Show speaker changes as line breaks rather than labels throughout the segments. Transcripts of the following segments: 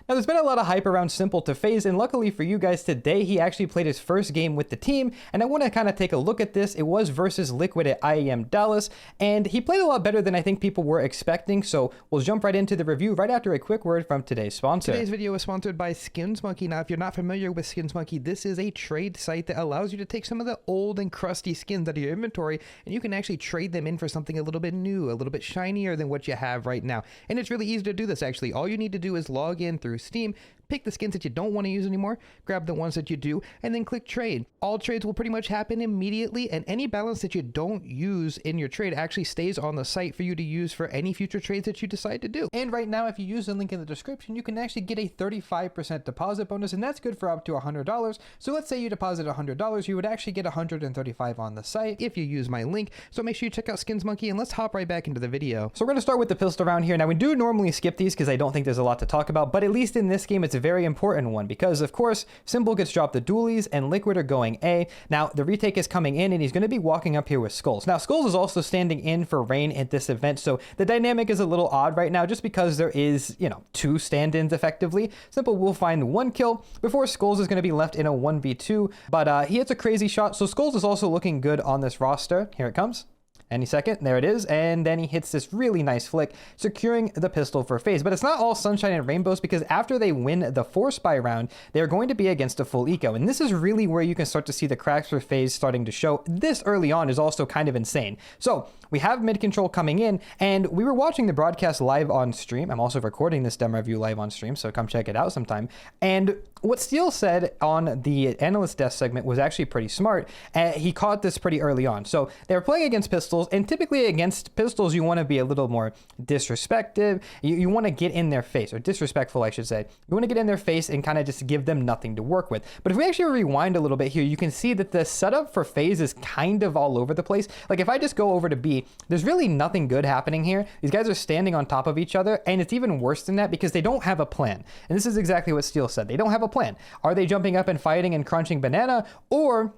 Now, there's been a lot of hype around s1mple to FaZe, and luckily for you guys today, he actually played his first game with the team, and I want to kind of take a look at this. It was versus Liquid at IEM Dallas, and he played a lot better than I think people were expecting, so we'll jump right into the review right after a quick word from today's sponsor.
Today's video is sponsored by s1mple's. Now, if you're not familiar with s1mple's, this is a trade site that allows you to take some of the old and crusty skins out of your inventory, and you can actually trade them in for something a little bit new, a little bit shinier than what you have right now. And it's really easy to do this, actually. All you need to do is log in through Steam, pick the skins that you don't want to use anymore, grab the ones that you do, and then click trade. All trades will pretty much happen immediately, and any balance that you don't use in your trade actually stays on the site for you to use for any future trades that you decide to do. And right now, if you use the link in the description, you can actually get a 35% deposit bonus, and that's good for up to $100. So let's say you deposit $100, you would actually get $135 on the site if you use my link. So make sure you check out s1mple's, and let's hop right back into the video.
So we're going to start with the pistol round here. Now, we do normally skip these because I don't think there's a lot to talk about, but at least in this game, it's a very important one because, of course, s1mple gets dropped the dualies and Liquid are going A. Now, the retake is coming in, and he's going to be walking up here with s1mple. Now, s1mple is also standing in for Rain at this event, so the dynamic is a little odd right now just because there is, you know, two stand-ins effectively. s1mple will find one kill before s1mple is going to be left in a 1v2, but he hits a crazy shot, so s1mple is also looking good on this roster. Here it comes. Any second, there it is, and then he hits this really nice flick, securing the pistol for FaZe. But it's not all sunshine and rainbows because after they win the 4-spy round, they're going to be against a full eco. And this is really where you can start to see the cracks for FaZe starting to show. This early on is also kind of insane. So we have mid control coming in, and we were watching the broadcast live on stream. I'm also recording this demo review live on stream, so come check it out sometime. And what Steele said on the analyst desk segment was actually pretty smart. He caught this pretty early on. So they were playing against pistols, and typically against pistols, you want to be a little more disrespectful. You want to get in their face, or disrespectful, I should say. You want to get in their face and kind of just give them nothing to work with. But if we actually rewind a little bit here, you can see that the setup for FaZe is kind of all over the place. Like if I just go over to B, there's really nothing good happening here. These guys are standing on top of each other, and it's even worse than that because they don't have a plan. And this is exactly what Steele said. They don't have a plan. Are they jumping up and fighting and crunching banana, or,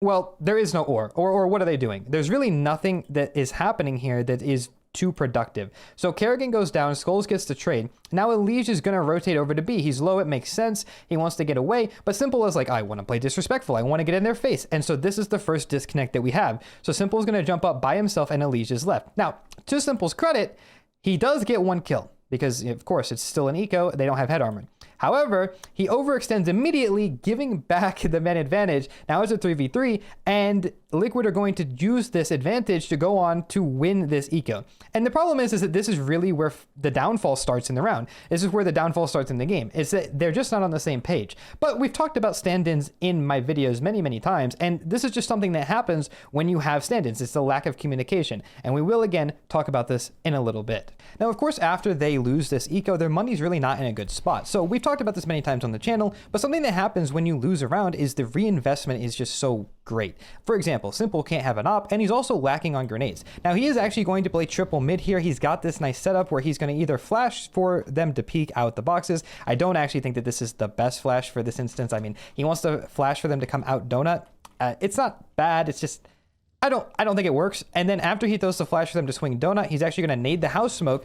well, there is no or what are they doing? There's really nothing that is happening here that is too productive. So Kerrigan goes down, s1mple gets the trade. Now Elige is going to rotate over to B. He's low, it makes sense. He wants to get away, but s1mple is like, I want to play disrespectful. I want to get in their face. And so this is the first disconnect that we have. So s1mple is going to jump up by himself and Elige is left. Now, to s1mple's credit, he does get one kill because, of course, it's still an eco. They don't have head armor. However, he overextends immediately, giving back the man advantage. Now it's a 3v3, and Liquid are going to use this advantage to go on to win this eco. And the problem is that this is really where the downfall starts in the round. This is where the downfall starts in the game. It's that they're just not on the same page. But we've talked about stand-ins in my videos many, many times, and this is just something that happens when you have stand-ins. It's the lack of communication. And we will, again, talk about this in a little bit. Now, of course, after they lose this eco, their money's really not in a good spot. So we've talked about this many times on the channel, but something that happens when you lose a round is the reinvestment is just so great. For example, s1mple can't have an op, and he's also lacking on grenades. Now, he is actually going to play triple mid here. He's got this nice setup where he's going to either flash for them to peek out the boxes. I don't actually think that this is the best flash for this instance. I mean, he wants to flash for them to come out donut. It's not bad. It's just, I don't think it works. And then after he throws the flash for them to swing donut, he's actually going to nade the house smoke,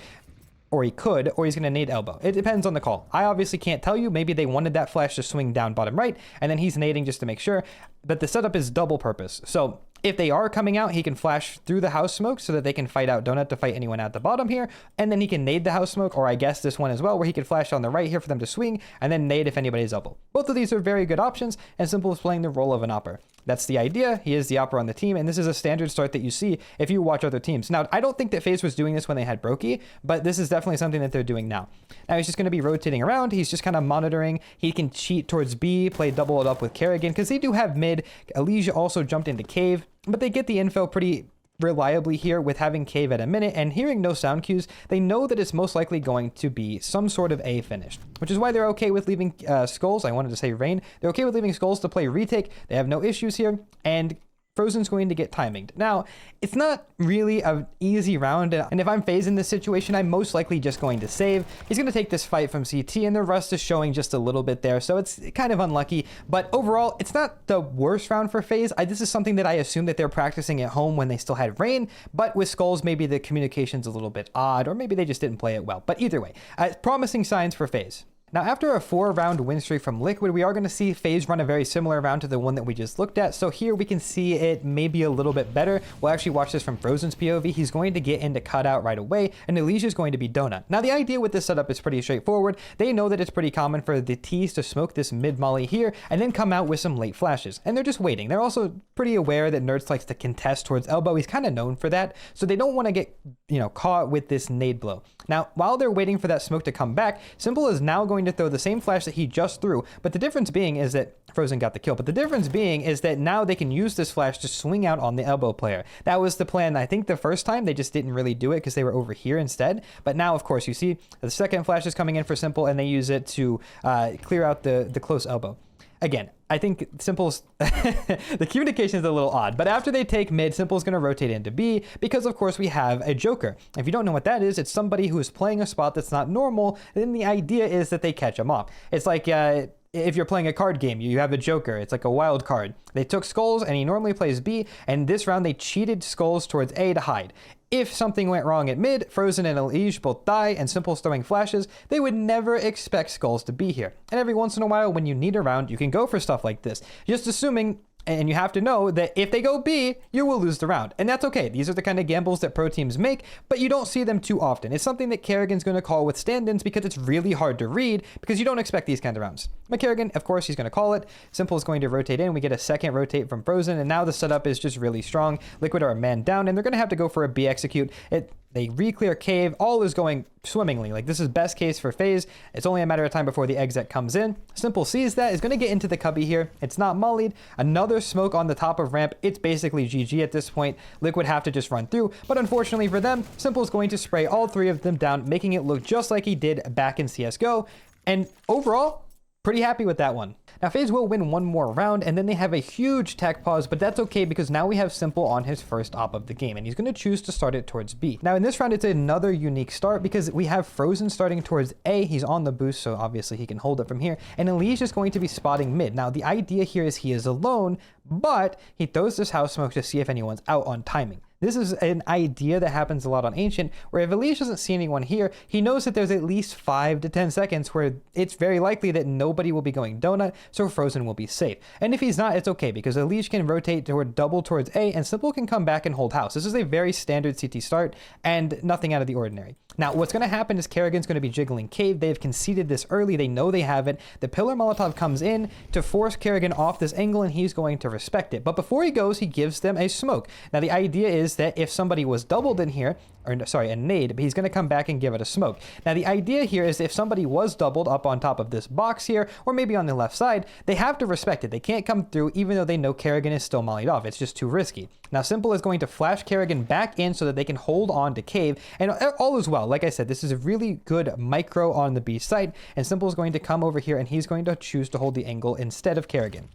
or he could, or he's going to nade elbow. It depends on the call. I obviously can't tell you. Maybe they wanted that flash to swing down bottom right, and then he's nading just to make sure. But the setup is double purpose. So if they are coming out, he can flash through the house smoke so that they can fight out donut to fight anyone at the bottom here, and then he can nade the house smoke, or I guess this one as well, where he could flash on the right here for them to swing, and then nade if anybody's elbow. Both of these are very good options, and s1mple is playing the role of an opper. That's the idea. He is the opper on the team, and this is a standard start that you see if you watch other teams. Now, I don't think that FaZe was doing this when they had Brokey, but this is definitely something that they're doing now. Now, he's just going to be rotating around. He's just kind of monitoring. He can cheat towards B, play double it up with Kerrigan, because they do have mid. Elige also jumped into cave, but they get the info pretty reliably here with having cave at a minute and hearing no sound cues. They know that it's most likely going to be some sort of A finish, which is why they're okay with leaving s1mple. I wanted to say Rain. They're okay with leaving s1mple to play retake. They have no issues here, and Frozen's going to get timinged. Now, it's not really an easy round, and if I'm FaZe in this situation, I'm most likely just going to save. He's going to take this fight from CT, and the rust is showing just a little bit there, so it's kind of unlucky. But overall, it's not the worst round for FaZe. This is something that I assume that they're practicing at home when they still had Rain, but with s1mple, maybe the communication's a little bit odd, or maybe they just didn't play it well. But either way, promising signs for FaZe. Now, after a 4-round win streak from Liquid, we are going to see FaZe run a very similar round to the one that we just looked at. So here we can see it maybe a little bit better. We'll actually watch this from Frozen's POV. He's going to get into cutout right away, and Elysia is going to be donut. Now, the idea with this setup is pretty straightforward. They know that it's pretty common for the T's to smoke this mid molly here and then come out with some late flashes. And they're just waiting. They're also pretty aware that Nerds likes to contest towards elbow. He's kind of known for that. So they don't want to get, caught with this nade blow. Now, while they're waiting for that smoke to come back, s1mple is now going to throw the same flash that he just threw, but the difference being is that Frozen got the kill, but the difference being is that now they can use this flash to swing out on the elbow player. That was the plan. I think the first time they just didn't really do it because they were over here instead, but now of course you see the second flash is coming in for s1mple and they use it to clear out the close elbow. Again, I think s1mple's the communication is a little odd, but after they take mid, s1mple's going to rotate into B because of course we have a Joker. If you don't know what that is, it's somebody who is playing a spot that's not normal. Then the idea is that they catch him off. It's like if you're playing a card game, you have a Joker. It's like a wild card. They took Skulls and he normally plays B, and this round they cheated Skulls towards A to hide. If something went wrong at mid, Frozen and Elysia both die, and s1mple's throwing flashes, they would never expect Skulls to be here. And every once in a while, when you need a round, you can go for stuff like this. Just assuming, and you have to know that if they go B, you will lose the round. And that's okay. These are the kind of gambles that pro teams make, but you don't see them too often. It's something that Kerrigan's going to call with stand-ins because it's really hard to read because you don't expect these kind of rounds. But Kerrigan, of course, he's going to call it. s1mple is going to rotate in. We get a second rotate from Frozen, and now the setup is just really strong. Liquid are a man down, and they're going to have to go for a B execute. They re-clear cave. All is going swimmingly. Like, this is best case for FaZe. It's only a matter of time before the exec comes in. s1mple sees that, is going to get into the cubby here. It's not mollied. Another smoke on the top of ramp. It's basically GG at this point. Liquid have to just run through. But unfortunately for them, s1mple is going to spray all three of them down, making it look just like he did back in CSGO. And overall, pretty happy with that one. Now, FaZe will win one more round, and then they have a huge tech pause, but that's okay because now we have s1mple on his first op of the game, and he's going to choose to start it towards B. Now, in this round, it's another unique start because we have Frozen starting towards A. He's on the boost, so obviously he can hold it from here, and Elysia is going to be spotting mid. Now, the idea here is he is alone, but he throws this house smoke to see if anyone's out on timing. This is an idea that happens a lot on Ancient, where if Elysia doesn't see anyone here, he knows that there's at least 5 to 10 seconds where it's very likely that nobody will be going donut, so Frozen will be safe. And if he's not, it's okay, because Elysia can rotate toward double towards A, and s1mple can come back and hold house. This is a very standard CT start, and nothing out of the ordinary. Now, what's going to happen is Kerrigan's going to be jiggling cave. They've conceded this early. They know they have it. The pillar Molotov comes in to force Kerrigan off this angle, and he's going to respect it. But before he goes, he gives them a smoke. Now, the idea is that if somebody was doubled in here, or sorry, a nade, but he's going to come back and give it a smoke. Now, the idea here is if somebody was doubled up on top of this box here, or maybe on the left side, they have to respect it. They can't come through even though they know Kerrigan is still mollied off. It's just too risky. Now, s1mple is going to flash Kerrigan back in so that they can hold on to cave, and all is well. Like I said, this is a really good micro on the B site, and s1mple is going to come over here, and he's going to choose to hold the angle instead of Kerrigan.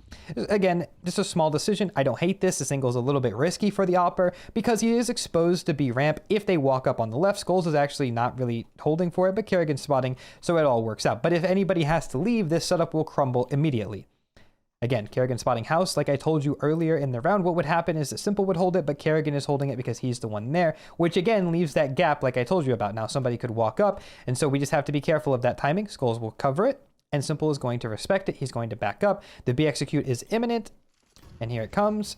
Again, just a small decision. I don't hate this. This angle is a little bit risky for the opper because he is exposed to B ramp if they walk up on the left. Skulls is actually not really holding for it, but Kerrigan's spotting, so it all works out. But if anybody has to leave, this setup will crumble immediately. Again, Kerrigan spotting house. Like I told you earlier in the round, what would happen is that s1mple would hold it, but Kerrigan is holding it because he's the one there, which again leaves that gap like I told you about. Now somebody could walk up, and so we just have to be careful of that timing. Skulls will cover it, and s1mple is going to respect it. He's going to back up. The B execute is imminent, and here it comes.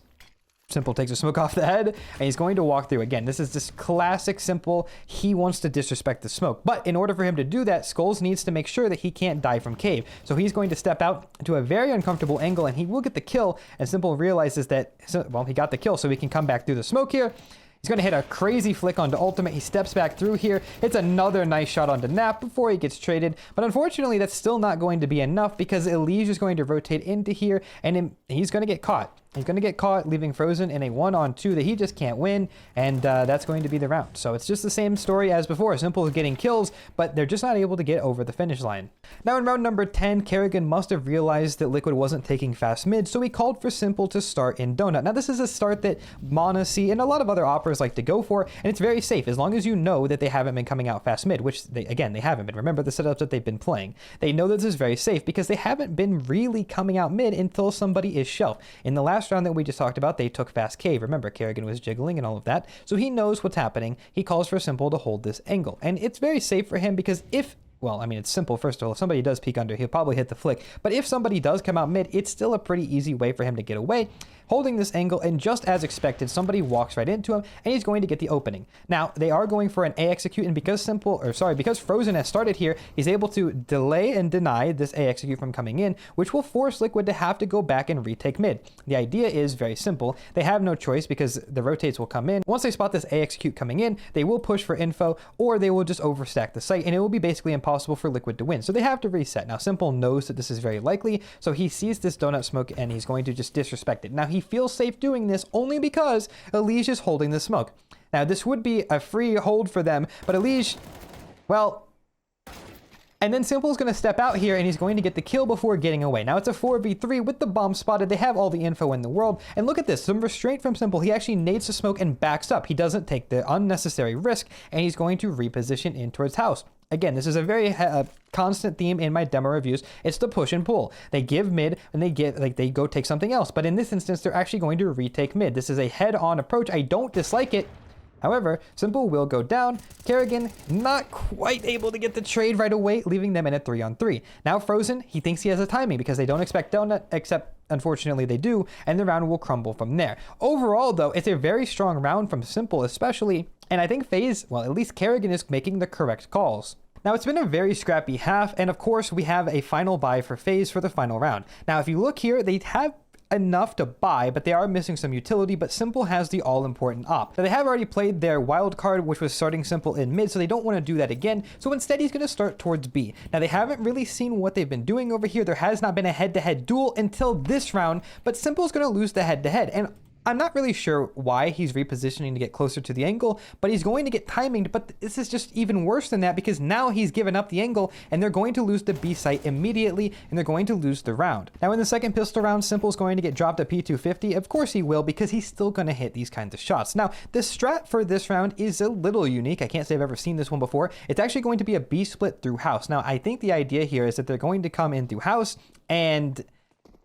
s1mple takes a smoke off the head, and he's going to walk through. Again, this is just classic s1mple. He wants to disrespect the smoke, but in order for him to do that, Skulls needs to make sure that he can't die from cave. So he's going to step out to a very uncomfortable angle, and he will get the kill, and s1mple realizes that, well, he got the kill, so he can come back through the smoke here. He's going to hit a crazy flick onto ultimate. He steps back through here. It's another nice shot onto Nap before he gets traded. But unfortunately, that's still not going to be enough because Elysia is going to rotate into here, and he's going to get caught. He's going to get caught, leaving Frozen in a 1-on-2 that he just can't win, and that's going to be the round. So it's just the same story as before. s1mple is getting kills, but they're just not able to get over the finish line. Now in round number 10, Kerrigan must have realized that Liquid wasn't taking fast mid, so he called for s1mple to start in Donut. Now this is a start that m0NESY and a lot of other operas like to go for, and it's very safe as long as you know that they haven't been coming out fast mid, which they haven't been. Remember the setups that they've been playing. They know that this is very safe because they haven't been really coming out mid until somebody is shelf. In the last round that we just talked about, they took fast cave. Remember, Kerrigan was jiggling and all of that, so he knows what's happening. He calls for s1mple to hold this angle, and it's very safe for him because if well, I mean, it's simple. First of all, if somebody does peek under, he'll probably hit the flick. But if somebody does come out mid, it's still a pretty easy way for him to get away, holding this angle, and just as expected, somebody walks right into him, and he's going to get the opening. Now, they are going for an A execute, and because Frozen has started here, he's able to delay and deny this A execute from coming in, which will force Liquid to have to go back and retake mid. The idea is very simple. They have no choice because the rotates will come in. Once they spot this A execute coming in, they will push for info, or they will just overstack the site, and it will be basically impossible for Liquid to win. So they have to reset. Now, Simple knows that this is very likely, so he sees this donut smoke, and he's going to just disrespect it. Now, he feels safe doing this only because Elige is holding the smoke. Now, this would be a free hold for them, but Elige, well... And then Simple's going to step out here, and he's going to get the kill before getting away. Now, it's a 4v3 with the bomb spotted. They have all the info in the world. And look at this. Some restraint from Simple. He actually nades the smoke and backs up. He doesn't take the unnecessary risk, and he's going to reposition in towards house. Again, this is a very constant theme in my demo reviews. It's the push and pull. They give mid, and they go take something else. But in this instance, they're actually going to retake mid. This is a head-on approach. I don't dislike it. However, Simple will go down. Kerrigan not quite able to get the trade right away, leaving them in a 3-on-3. Now Frozen, he thinks he has a timing because they don't expect donut, except unfortunately they do, and the round will crumble from there. Overall though, it's a very strong round from Simple especially, and I think FaZe, well, at least Kerrigan is making the correct calls. Now, it's been a very scrappy half, and of course we have a final buy for FaZe for the final round. Now, if you look here, they have enough to buy, but they are missing some utility, but Simple has the all-important op. Now, they have already played their wild card, which was starting Simple in mid, so they don't want to do that again, so instead he's going to start towards B. Now, they haven't really seen what they've been doing over here. There has not been a head-to-head duel until this round, but Simple's going to lose the head-to-head, and I'm not really sure why he's repositioning to get closer to the angle, but he's going to get timinged. But this is just even worse than that because now he's given up the angle and they're going to lose the B site immediately and they're going to lose the round. Now in the second pistol round, Simple's going to get dropped a P250. Of course he will because he's still going to hit these kinds of shots. Now the strat for this round is a little unique. I can't say I've ever seen this one before. It's actually going to be a B split through house. Now I think the idea here is that they're going to come in through house and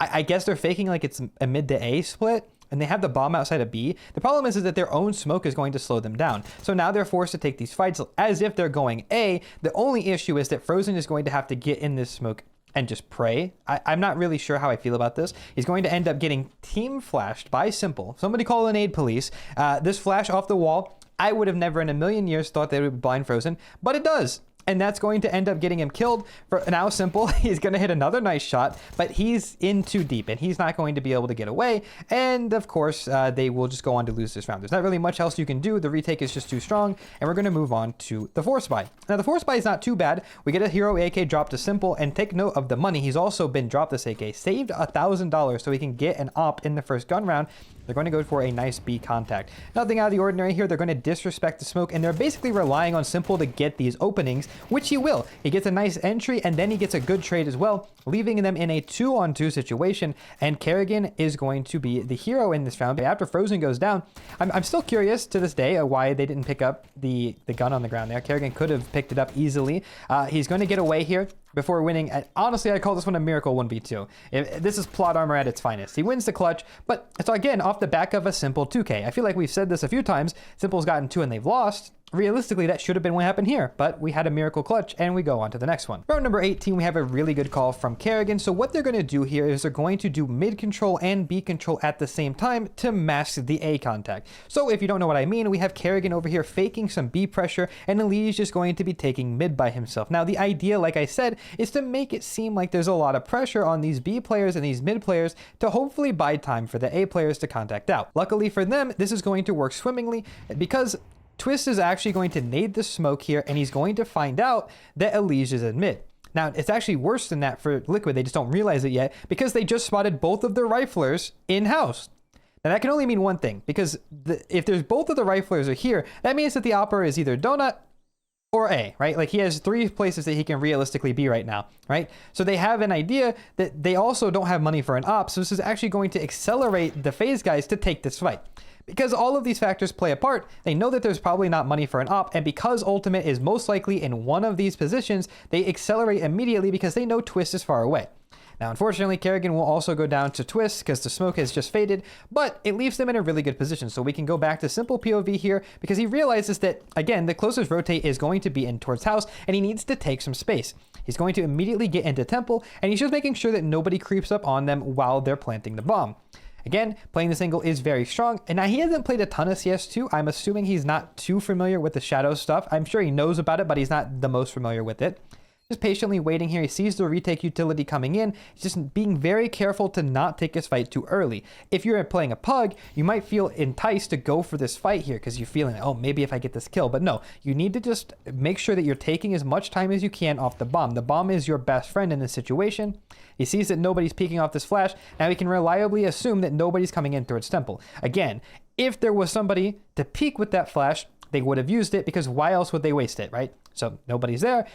I guess they're faking like it's a mid to A split. And they have the bomb outside of B. The problem is that their own smoke is going to slow them down. So now they're forced to take these fights as if they're going A. The only issue is that Frozen is going to have to get in this smoke and just pray. I'm not really sure how I feel about this. He's going to end up getting team flashed by Simple. Somebody call an aid police. This flash off the wall, I would have never in a million years thought they would blind Frozen, but it does. And that's going to end up getting him killed. For now, Simple, he's going to hit another nice shot, but he's in too deep and he's not going to be able to get away. And of course, they will just go on to lose this round. There's not really much else you can do. The retake is just too strong. And we're going to move on to the force buy. Now, the force buy is not too bad. We get a hero AK drop to Simple, and take note of the money. He's also been dropped this AK, saved $1,000 so he can get an op in the first gun round. They're going to go for a nice B contact. Nothing out of the ordinary here. They're going to disrespect the smoke, and they're basically relying on Simple to get these openings, which he will. He gets a nice entry, and then he gets a good trade as well, leaving them in a 2-on-2 situation, and Kerrigan is going to be the hero in this round. After Frozen goes down, I'm still curious to this day why they didn't pick up the gun on the ground there. Kerrigan could have picked it up easily. He's going to get away here before winning. Honestly, I call this one a miracle 1v2. This is plot armor at its finest. He wins the clutch, but it's again off the back of a Simple 2K. I feel like we've said this a few times. Simple's gotten 2 and they've lost. Realistically, that should have been what happened here, but we had a miracle clutch and we go on to the next one. Round number 18, we have a really good call from Kerrigan. So what they're going to do here is they're going to do mid control and B control at the same time to mask the A contact. So if you don't know what I mean, we have Kerrigan over here faking some B pressure, and Elige is just going to be taking mid by himself. Now the idea, like I said, is to make it seem like there's a lot of pressure on these B players and these mid players to hopefully buy time for the A players to contact out. Luckily for them, this is going to work swimmingly because Twist is actually going to nade the smoke here, and he's going to find out that Elige is in mid. Now, it's actually worse than that for Liquid. They just don't realize it yet because they just spotted both of their riflers in-house. Now, that can only mean one thing, because if there's both of the riflers are here, that means that the opera is either Donut or A, right? Like, he has 3 places that he can realistically be right now, right? So they have an idea that they also don't have money for an op, so this is actually going to accelerate the FaZe guys to take this fight. Because all of these factors play a part, they know that there's probably not money for an op, and because Ultimate is most likely in one of these positions, they accelerate immediately because they know Twist is far away. Now, unfortunately, Kerrigan will also go down to Twist because the smoke has just faded, but it leaves them in a really good position. So we can go back to simple POV here because he realizes that, again, the closest rotate is going to be in towards house, and he needs to take some space. He's going to immediately get into temple, and he's just making sure that nobody creeps up on them while they're planting the bomb. Again, playing this angle is very strong, and now he hasn't played a ton of CS2. I'm assuming he's not too familiar with the shadow stuff. I'm sure he knows about it, but he's not the most familiar with it. Just patiently waiting here. He sees the retake utility coming in. He's just being very careful to not take his fight too early. If you're playing a pug, you might feel enticed to go for this fight here because you're feeling, oh, maybe if I get this kill. But no, you need to just make sure that you're taking as much time as you can off the bomb. The bomb is your best friend in this situation. He sees that nobody's peeking off this flash. Now he can reliably assume that nobody's coming in towards temple. Again, if there was somebody to peek with that flash, they would have used it because why else would they waste it, right? So nobody's there.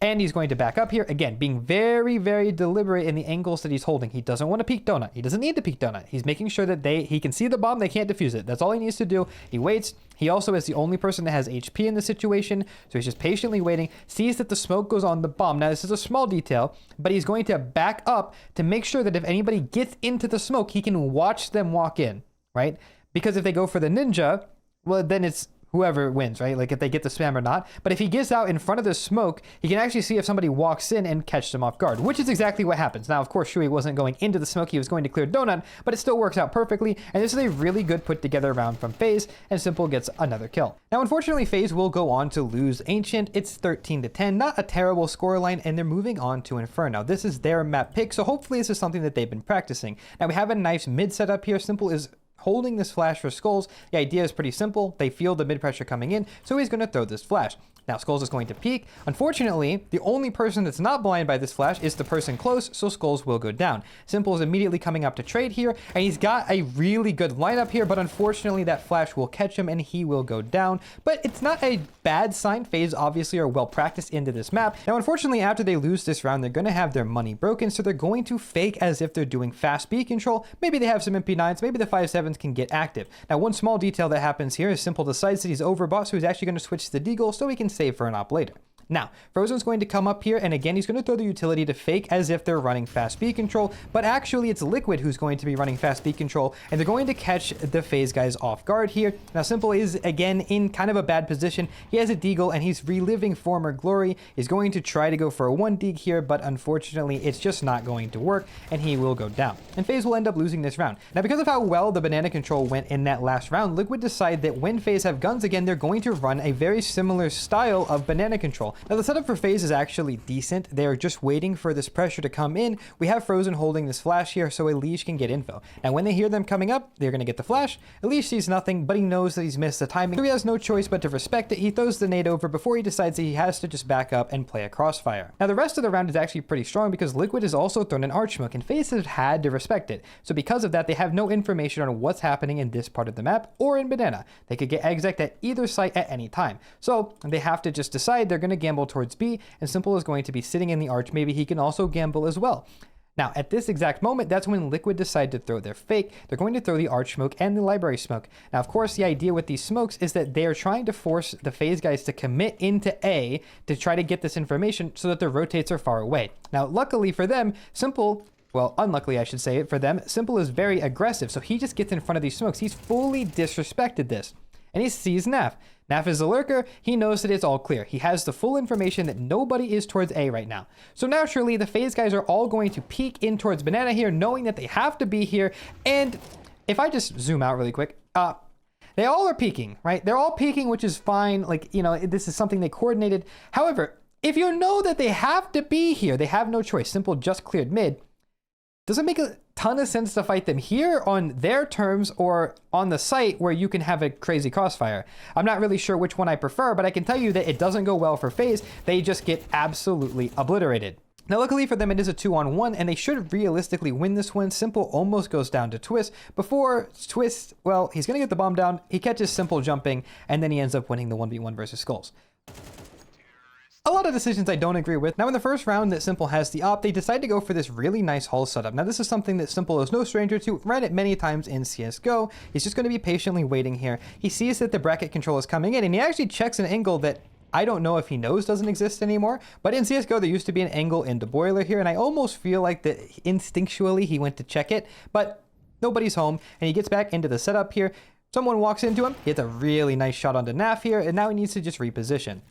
And he's going to back up here. Again, being very, very deliberate in the angles that he's holding. He doesn't want to peek donut. He doesn't need to peek donut. He's making sure that he can see the bomb. They can't defuse it. That's all he needs to do. He waits. He also is the only person that has HP in the situation. So he's just patiently waiting, sees that the smoke goes on the bomb. Now, this is a small detail, but he's going to back up to make sure that if anybody gets into the smoke, he can watch them walk in, right? Because if they go for the ninja, well, then it's whoever wins, right? Like if they get the spam or not. But if he gets out in front of the smoke, he can actually see if somebody walks in and catch them off guard, which is exactly what happens. Now, of course, Shui wasn't going into the smoke. He was going to clear donut, but it still works out perfectly. And this is a really good put together round from FaZe, and s1mple gets another kill. Now, unfortunately, FaZe will go on to lose Ancient. It's 13-10, not a terrible scoreline, and they're moving on to Inferno. This is their map pick, so hopefully this is something that they've been practicing. Now, we have a nice mid setup here. s1mple is holding this flash for Skulls. The idea is pretty simple. They feel the mid pressure coming in, so he's going to throw this flash. Now, Skulls is going to peek. Unfortunately, the only person that's not blind by this flash is the person close, so Skulls will go down. s1mple is immediately coming up to trade here, and he's got a really good lineup here, but unfortunately, that flash will catch him, and he will go down. But it's not a bad sign. FaZe obviously are well practiced into this map. Now, unfortunately, after they lose this round, they're going to have their money broken, so they're going to fake as if they're doing fast B control. Maybe they have some MP9s, maybe the 5.7s can get active. Now, one small detail that happens here is s1mple decides that he's overbought, so he's actually going to switch to the Deagle so he can save for an op later. Now, Frozen's going to come up here, and again, he's going to throw the utility to fake as if they're running fast B control, but actually it's Liquid who's going to be running fast B control, and they're going to catch the FaZe guys off guard here. Now, s1mple is, again, in kind of a bad position. He has a Deagle, and he's reliving former glory. He's going to try to go for a 1 Deag here, but unfortunately, it's just not going to work, and he will go down. And FaZe will end up losing this round. Now, because of how well the banana control went in that last round, Liquid decide that when FaZe have guns again, they're going to run a very similar style of banana control. Now, the setup for FaZe is actually decent. They're just waiting for this pressure to come in. We have Frozen holding this flash here, so Elish can get info. Now, when they hear them coming up, they're going to get the flash. Elish sees nothing, but he knows that he's missed the timing, so he has no choice but to respect it. He throws the nade over before he decides that he has to just back up and play a crossfire. Now, the rest of the round is actually pretty strong because Liquid has also thrown an arch smoke, and FaZe has had to respect it. So because of that, they have no information on what's happening in this part of the map or in banana. They could get exec at either site at any time. So they have to just decide they're going to gamble towards B, and s1mple is going to be sitting in the arch. Maybe he can also gamble as well. Now, at this exact moment, that's when Liquid decide to throw their fake. They're going to throw the arch smoke and the library smoke. Now, of course, the idea with these smokes is that they are trying to force the FaZe guys to commit into A to try to get this information so that their rotates are far away. Now, luckily for them, s1mple, well, unluckily, I should say it for them, s1mple is very aggressive, so he just gets in front of these smokes. He's fully disrespected this, and he sees Naf. Naf is a lurker. He knows that it's all clear. He has the full information that nobody is towards A right now. So naturally, the FaZe guys are all going to peek in towards banana here, knowing that they have to be here. And if I just zoom out really quick, they all are peeking, right? They're all peeking, which is fine. Like, you know, this is something they coordinated. However, if you know that they have to be here, they have no choice. s1mple just cleared mid. Doesn't make a ton of sense to fight them here on their terms or on the site where you can have a crazy crossfire. I'm not really sure which one I prefer, but I can tell you that it doesn't go well for FaZe. They just get absolutely obliterated. Now, luckily for them, it is a 2-on-1, and they should realistically win this one. s1mple almost goes down to Twist. Before Twist, well, he's going to get the bomb down. He catches s1mple jumping, and then he ends up winning the 1v1 versus Skulls. A lot of decisions I don't agree with. Now, in the first round that s1mple has the op, they decide to go for this really nice hull setup. Now, this is something that s1mple is no stranger to, ran it many times in CSGO. He's just going to be patiently waiting here. He sees that the bracket control is coming in, and he actually checks an angle that I don't know if he knows doesn't exist anymore, but in CSGO there used to be an angle in the boiler here, and I almost feel like that instinctually he went to check it, but nobody's home, and he gets back into the setup here. Someone walks into him, he hits a really nice shot onto Naf here, and now he needs to just reposition.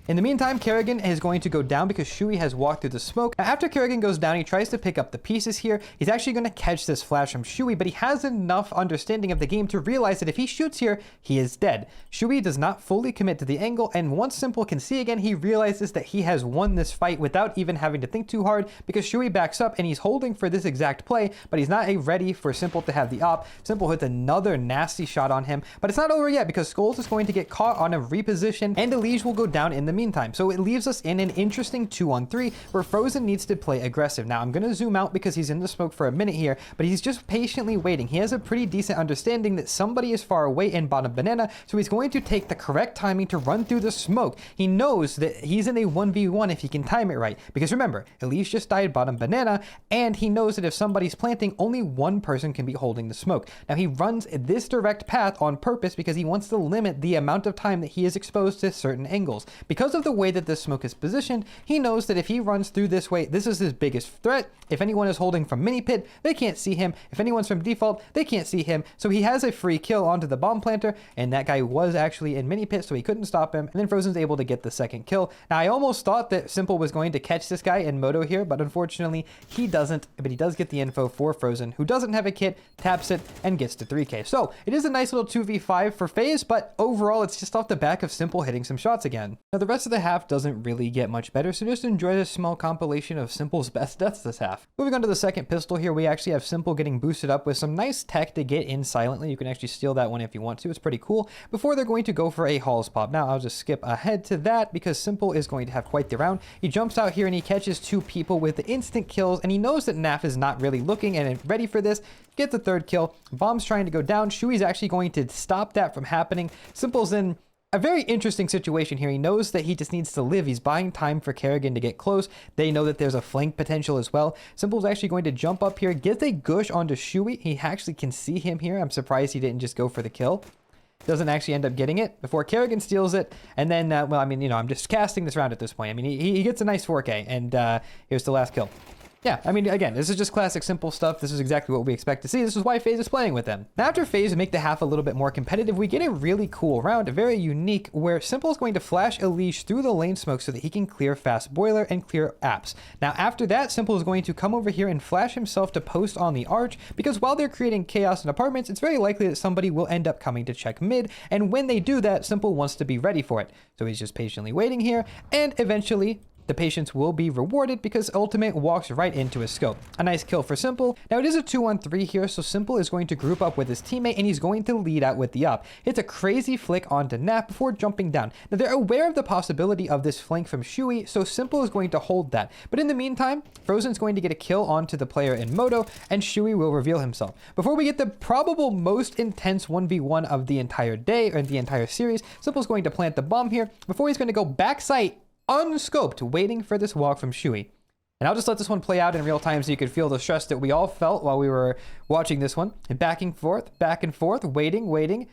In the meantime, Kerrigan is going to go down because Shui has walked through the smoke. Now, after Kerrigan goes down, he tries to pick up the pieces here. He's actually going to catch this flash from Shui, but he has enough understanding of the game to realize that if he shoots here, he is dead. Shui does not fully commit to the angle, and once s1mple can see again, he realizes that he has won this fight without even having to think too hard because Shui backs up and he's holding for this exact play, but he's not ready for s1mple to have the op. s1mple hits another nasty shot on him, but it's not over yet because Skulls is going to get caught on a reposition, and Elige will go down in the meantime. So it leaves us in an interesting 2-on-3 where Frozen needs to play aggressive. Now I'm going to zoom out because he's in the smoke for a minute here, but he's just patiently waiting. He has a pretty decent understanding that somebody is far away in bottom banana, so he's going to take the correct timing to run through the smoke. He knows that he's in a 1v1 if he can time it right, because remember, Elige just died bottom banana, and he knows that if somebody's planting, only one person can be holding the smoke. Now he runs this direct path on purpose because he wants to limit the amount of time that he is exposed to certain angles. Because of the way that this smoke is positioned, he knows that if he runs through this way, this is his biggest threat. If anyone is holding from mini pit, they can't see him. If anyone's from default, they can't see him. So he has a free kill onto the bomb planter, and that guy was actually in mini pit, so he couldn't stop him. And then Frozen's able to get the second kill. Now I almost thought that s1mple was going to catch this guy in moto here, but unfortunately he doesn't. But he does get the info for Frozen, who doesn't have a kit, taps it, and gets to 3k. So it is a nice little 2v5 for FaZe, but overall it's just off the back of s1mple hitting some shots again. Now the rest of the half doesn't really get much better, so just enjoy this small compilation of s1mple's best deaths this half. Moving on to the second pistol here, we actually have s1mple getting boosted up with some nice tech to get in silently. You can actually steal that one if you want to. It's pretty cool. Before they're going to go for a Halls pop. Now I'll just skip ahead to that because s1mple is going to have quite the round. He jumps out here and he catches two people with the instant kills, and he knows that Naf is not really looking and ready for this. Gets the third kill. Bomb's trying to go down. Shui's actually going to stop that from happening. s1mple's in a very interesting situation here. He knows that he just needs to live. He's buying time for Kerrigan to get close. They know that there's a flank potential as well. s1mple's actually going to jump up here, gets a gush onto Shui. He actually can see him here. I'm surprised he didn't just go for the kill. Doesn't actually end up getting it before Kerrigan steals it. And then, well, I mean, you know, I'm just casting this round at this point. I mean, he gets a nice 4K, and here's the last kill. Yeah, I mean, again, this is just classic s1mple stuff. This is exactly what we expect to see. This is why FaZe is playing with them. Now, after FaZe make the half a little bit more competitive, we get a really cool round, very unique, where s1mple is going to flash Elige through the lane smoke so that he can clear fast boiler and clear apps. Now, after that, s1mple is going to come over here and flash himself to post on the arch, because while they're creating chaos in apartments, it's very likely that somebody will end up coming to check mid, and when they do that, s1mple wants to be ready for it. So he's just patiently waiting here, and eventually the patience will be rewarded because Ultimate walks right into his scope. A nice kill for s1mple. Now it is a 2-on-3 here, so s1mple is going to group up with his teammate and he's going to lead out with the op. Hits a crazy flick onto Nap before jumping down. Now they're aware of the possibility of this flank from Shui, so s1mple is going to hold that. But in the meantime, Frozen's going to get a kill onto the player in Moto, and Shui will reveal himself. Before we get the probable most intense 1v1 of the entire day, or the entire series, s1mple's going to plant the bomb here before he's going to go backside unscoped, waiting for this walk from Shui. And I'll just let this one play out in real time so you could feel the stress that we all felt while we were watching this one. And back and forth, waiting.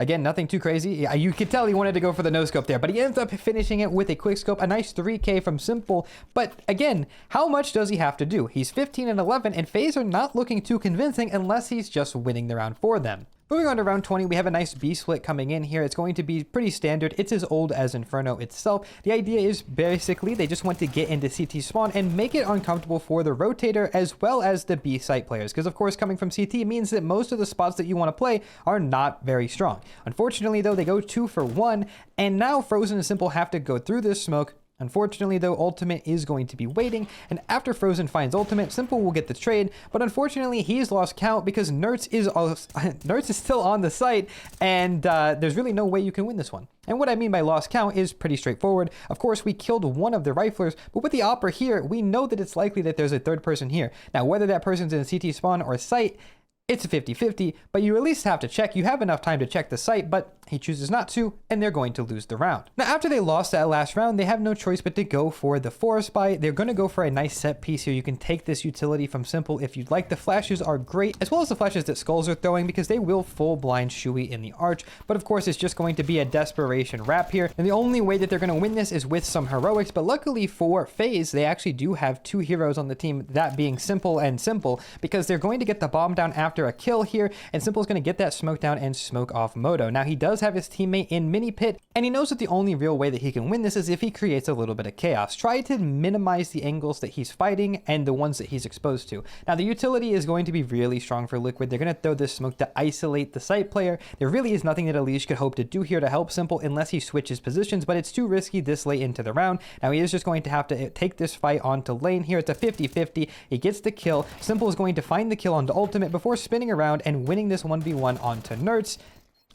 Again, nothing too crazy. You could tell he wanted to go for the no scope there, but he ends up finishing it with a quick scope, a nice 3k from s1mple. But again, how much does he have to do? He's 15 and 11, and FaZe are not looking too convincing unless he's just winning the round for them. Moving on to round 20, we have a nice B split coming in here. It's going to be pretty standard. It's as old as Inferno itself. The idea is basically they just want to get into CT spawn and make it uncomfortable for the rotator as well as the B site players. Because of course, coming from CT means that most of the spots that you want to play are not very strong. Unfortunately though, they go 2 for 1, and now Frozen and s1mple have to go through this smoke. Unfortunately though, Ultimate is going to be waiting, and after Frozen finds Ultimate, s1mple will get the trade, but unfortunately he's lost count because Nertz is still on the site, and there's really no way you can win this one. And what I mean by lost count is pretty straightforward. Of course, we killed one of the riflers, but with the opera here, we know that it's likely that there's a third person here. Now, whether that person's in CT spawn or site, it's a 50-50, but you at least have to check. You have enough time to check the site, but he chooses not to, and they're going to lose the round. Now, after they lost that last round, they have no choice but to go for the forest buy. They're going to go for a nice set piece here. You can take this utility from s1mple if you'd like. The flashes are great, as well as the flashes that Skulls are throwing, because they will full blind Shui in the arch. But of course, it's just going to be a desperation wrap here. And the only way that they're going to win this is with some heroics. But luckily for FaZe, they actually do have 2 heroes on the team, that being s1mple and s1mple, because they're going to get the bomb down after a kill here, and s1mple's going to get that smoke down and smoke off Moto. Now, he does have his teammate in mini pit, and he knows that the only real way that he can win this is if he creates a little bit of chaos. Try to minimize the angles that he's fighting and the ones that he's exposed to. Now, the utility is going to be really strong for Liquid. They're going to throw this smoke to isolate the site player. There really is nothing that Unleash could hope to do here to help s1mple unless he switches positions, but it's too risky this late into the round. Now, he is just going to have to take this fight onto lane here. It's a 50-50. He gets the kill. s1mple is going to find the kill onto ultimate before spinning around and winning this 1v1 onto Nerds,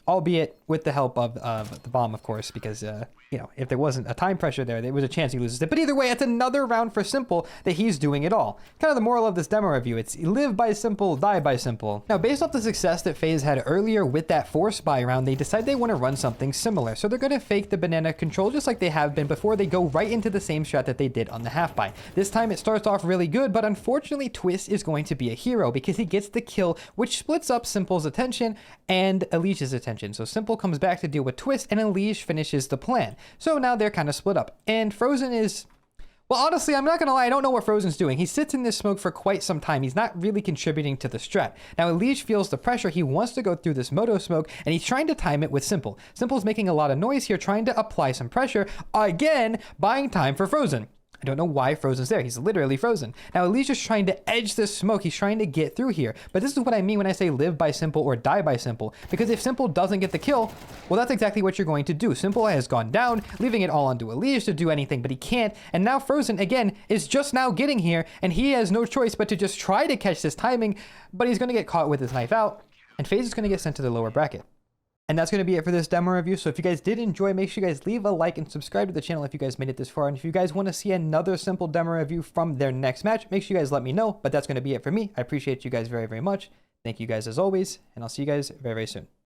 albeit with the help of the bomb, of course, because, you know, if there wasn't a time pressure there was a chance he loses it. But either way, it's another round for s1mple that he's doing it all. Kind of the moral of this demo review, it's live by s1mple, die by s1mple. Now, based off the success that FaZe had earlier with that force buy round, they decide they want to run something similar. So they're going to fake the banana control just like they have been before. They go right into the same strat that they did on the half buy. This time it starts off really good, but unfortunately Twist is going to be a hero because he gets the kill, which splits up s1mple's attention and Unleash's attention. So s1mple comes back to deal with Twist, and Unleash finishes the plan. So now they're kind of split up. And Frozen is... well, honestly, I'm not going to lie, I don't know what Frozen's doing. He sits in this smoke for quite some time. He's not really contributing to the strat. Now, Unleash feels the pressure. He wants to go through this Moto smoke, and he's trying to time it with s1mple. s1mple's making a lot of noise here, trying to apply some pressure, again, buying time for Frozen. I don't know why Frozen's there. He's literally frozen. Now, Ellie's just trying to edge this smoke. He's trying to get through here. But this is what I mean when I say live by s1mple or die by s1mple. Because if s1mple doesn't get the kill, well, that's exactly what you're going to do. s1mple has gone down, leaving it all onto Ellie's to do anything, but he can't. And now Frozen, again, is just now getting here, and he has no choice but to just try to catch this timing, but he's going to get caught with his knife out, and FaZe is going to get sent to the lower bracket. And that's going to be it for this demo review. So if you guys did enjoy, make sure you guys leave a like and subscribe to the channel if you guys made it this far. And if you guys want to see another s1mple demo review from their next match, make sure you guys let me know. But that's going to be it for me. I appreciate you guys very, very much. Thank you guys as always, and I'll see you guys very, very soon.